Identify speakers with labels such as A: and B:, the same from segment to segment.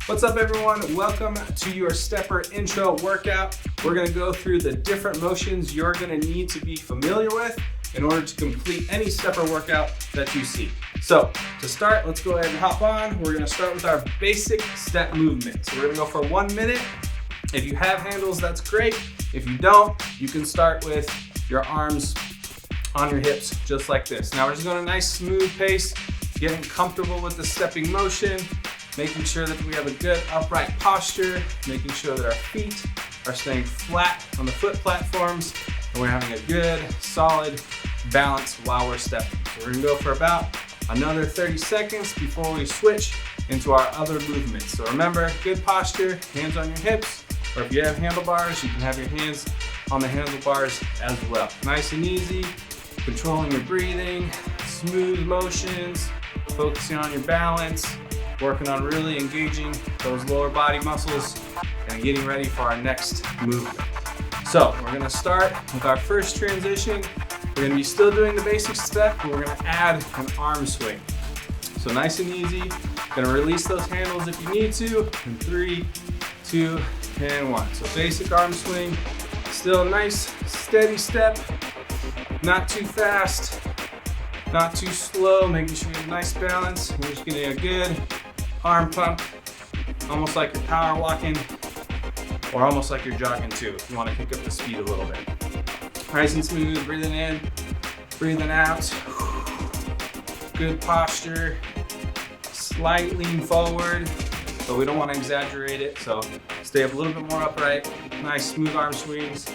A: What's up everyone? Welcome to your stepper intro workout. We're gonna go through the different motions you're gonna need to be familiar with in order to complete any stepper workout that you see. So to start, let's go ahead and hop on. We're gonna start with our basic step movement. So we're gonna go for 1 minute. If you have handles, that's great. If you don't, you can start with your arms on your hips, just like this. Now we're just going a nice smooth pace, getting comfortable with the stepping motion, making sure that we have a good upright posture, making sure that our feet are staying flat on the foot platforms, and we're having a good, solid balance while we're stepping. So we're gonna go for about another 30 seconds before we switch into our other movements. So remember, good posture, hands on your hips, or if you have handlebars, you can have your hands on the handlebars as well. Nice and easy, controlling your breathing, smooth motions, focusing on your balance, working on really engaging those lower body muscles and getting ready for our next movement. So we're gonna start with our first transition. We're gonna be still doing the basic step, but we're gonna add an arm swing. So nice and easy, gonna release those handles if you need to, in 3, 2, and 1. So basic arm swing, still a nice steady step, not too fast, not too slow, making sure you have a nice balance. We're just getting a good arm pump, almost like you're power walking or almost like you're jogging too, if you want to pick up the speed a little bit. Nice and smooth, breathing in, breathing out. Good posture, slight lean forward, but we don't want to exaggerate it, so stay up a little bit more upright. Nice smooth arm swings,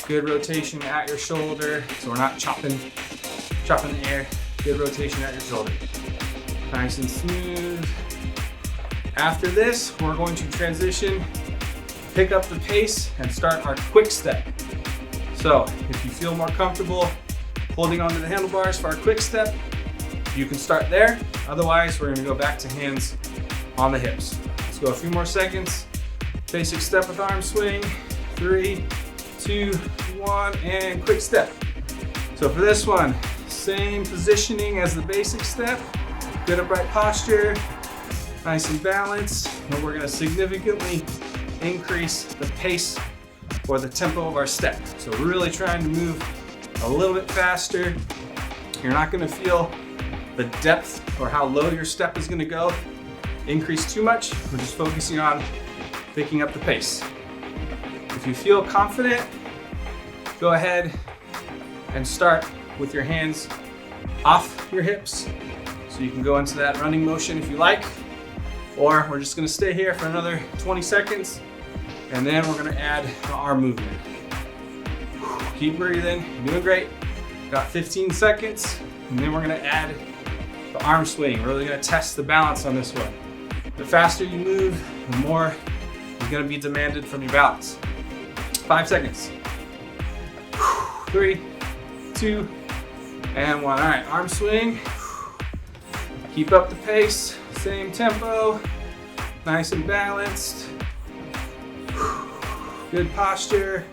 A: good rotation at your shoulder, so we're not chopping the air. Good rotation at your shoulder. Nice and smooth. After this, we're going to transition, pick up the pace, and start our quick step. So if you feel more comfortable holding onto the handlebars for our quick step, you can start there. Otherwise, we're gonna go back to hands on the hips. Let's go a few more seconds. Basic step with arm swing. 3, 2, 1, and quick step. So for this one, same positioning as the basic step. Good upright posture, nice and balanced, but we're gonna significantly increase the pace or the tempo of our step. So we're really trying to move a little bit faster. You're not gonna feel the depth or how low your step is gonna go increase too much. We're just focusing on picking up the pace. If you feel confident, go ahead and start with your hands off your hips. So you can go into that running motion if you like, or we're just gonna stay here for another 20 seconds, and then we're gonna add the arm movement. Keep breathing, you're doing great. Got 15 seconds, and then we're gonna add the arm swing. We're really gonna test the balance on this one. The faster you move, the more you're gonna be demanded from your balance. 5 seconds. 3, 2, and 1. All right, arm swing. Keep up the pace, same tempo, nice and balanced. Good posture.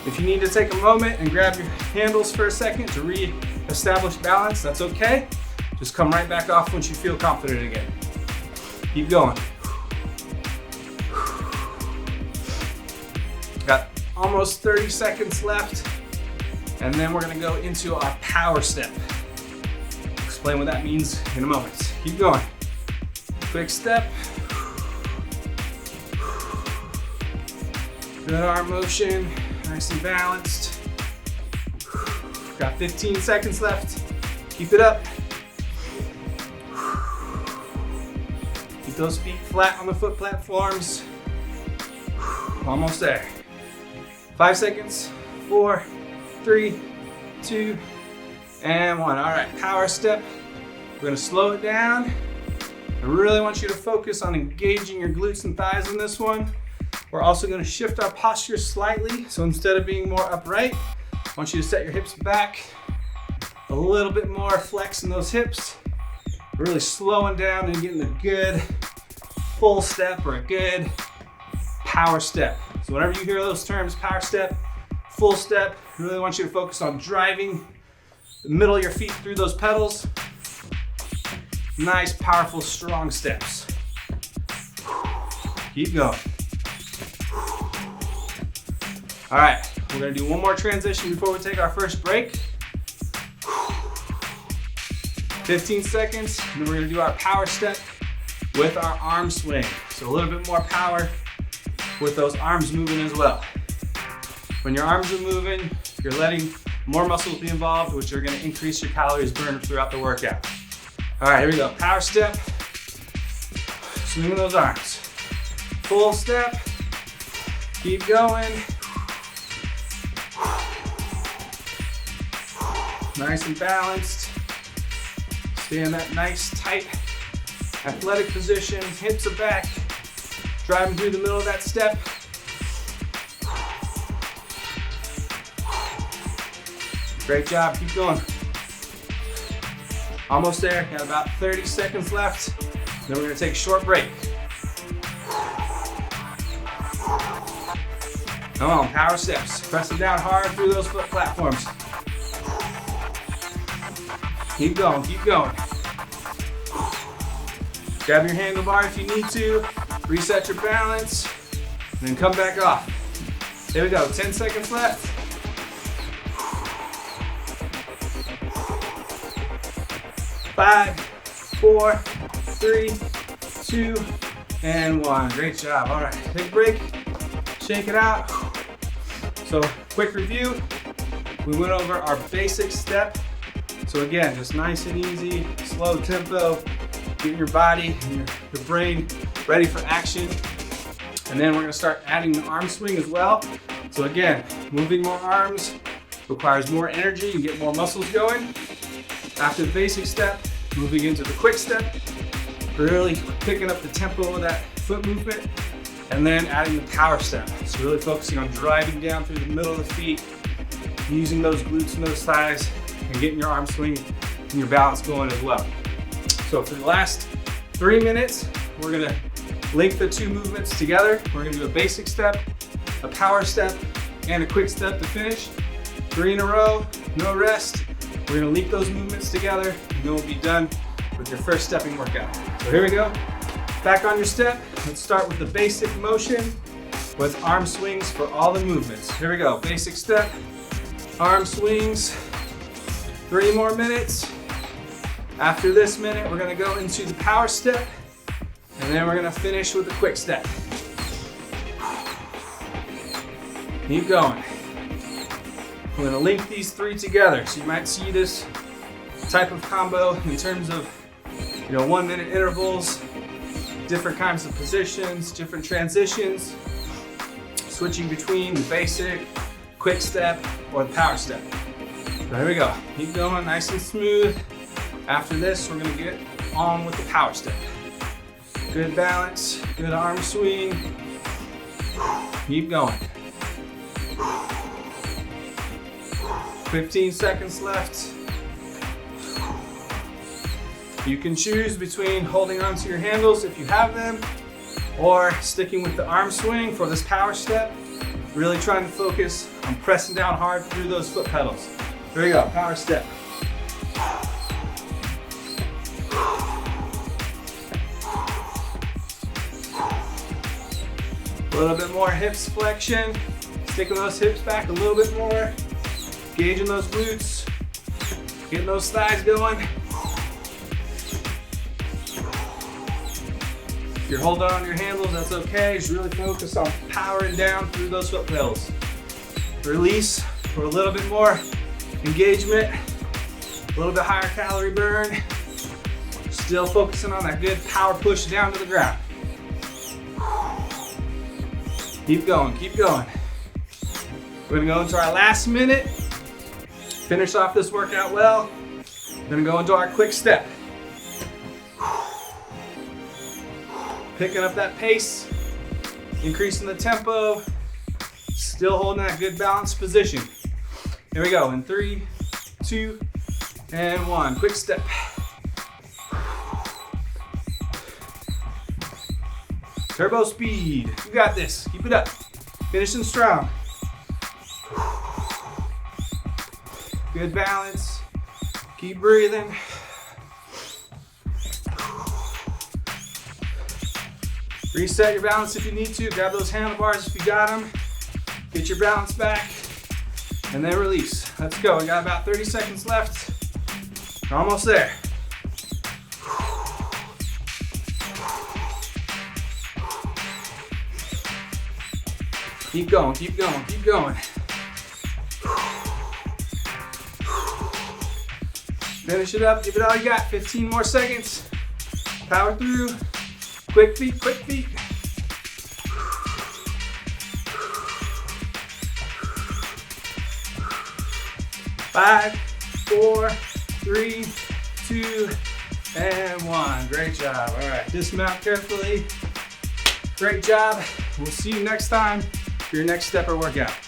A: If you need to take a moment and grab your handles for a second to re-establish balance, that's okay. Just come right back off once you feel confident again. Keep going. Got almost 30 seconds left, and then we're gonna go into our power step. Explain what that means in a moment. Keep going. Quick step. Good arm motion, nice and balanced. Got 15 seconds left. Keep it up. Keep those feet flat on the foot platforms. Almost there. 5 seconds. 4, 3, 2, and 1. All right, power step. We're gonna slow it down. I really want you to focus on engaging your glutes and thighs in this one. We're also gonna shift our posture slightly. So instead of being more upright, I want you to set your hips back. A little bit more flex in those hips. Really slowing down and getting a good full step or a good power step. So whenever you hear those terms, power step, full step, I really want you to focus on driving the middle of your feet through those pedals. Nice, powerful, strong steps. Keep going. All right, we're gonna do one more transition before we take our first break. 15 seconds, and then we're gonna do our power step with our arm swing. So a little bit more power with those arms moving as well. When your arms are moving, you're letting more muscles be involved, which are gonna increase your calories burned throughout the workout. All right, here we go. Power step, swinging those arms. Full step, keep going. Nice and balanced. Stay in that nice, tight, athletic position. Hips are back. Driving through the middle of that step. Great job, keep going. Almost there, got about 30 seconds left. Then we're gonna take a short break. Come on, power steps. Pressing down hard through those foot platforms. Keep going, keep going. Grab your handlebar if you need to. Reset your balance, and then come back off. There we go, 10 seconds left. 5, 4, 3, 2, and 1. Great job. All right, take a break, shake it out. So, quick review. We went over our basic step. So again, just nice and easy, slow tempo, getting your body and your brain ready for action. And then we're gonna start adding the arm swing as well. So again, moving more arms requires more energy and get more muscles going. After the basic step, moving into the quick step, really picking up the tempo of that foot movement, and then adding the power step. So really focusing on driving down through the middle of the feet, using those glutes and those thighs, and getting your arm swing and your balance going as well. So for the last 3 minutes, we're gonna link the two movements together. We're gonna do a basic step, a power step, and a quick step to finish. 3 in a row, no rest. We're gonna link those movements together, and then we'll be done with your first stepping workout. So here we go. Back on your step. Let's start with the basic motion with arm swings for all the movements. Here we go. Basic step, arm swings. 3 more minutes. After this minute, we're gonna go into the power step, and then we're gonna finish with a quick step. Keep going. We're gonna link these 3 together. So you might see this type of combo in terms of 1 minute intervals, different kinds of positions, different transitions, switching between the basic, quick step, or the power step. So here we go. Keep going nice and smooth. After this, we're gonna get on with the power step. Good balance, good arm swing. Keep going. 15 seconds left. You can choose between holding onto your handles if you have them, or sticking with the arm swing for this power step. Really trying to focus on pressing down hard through those foot pedals. Here we go, power step. A little bit more hips flexion. Sticking those hips back a little bit more. Engaging those glutes. Getting those thighs going. If you're holding on your handles, that's okay. Just really focus on powering down through those foot pedals. Release for a little bit more engagement, a little bit higher calorie burn. Still focusing on that good power push down to the ground. Keep going, keep going. We're gonna go into our last minute. Finish off this workout well. We're gonna go into our quick step. Picking up that pace, increasing the tempo, still holding that good balanced position. Here we go in 3, 2, and 1. Quick step. Turbo speed. You got this. Keep it up. Finishing strong. Good balance. Keep breathing. Reset your balance if you need to. Grab those handlebars if you got them. Get your balance back. And then release. Let's go. We got about 30 seconds left. We're almost there. Keep going, keep going, keep going. Finish it up, give it all you got. 15 more seconds. Power through. Quick feet, quick feet. 5, 4, 3, 2, and 1. Great job. All right, dismount carefully. Great job. We'll see you next time for your next stepper workout.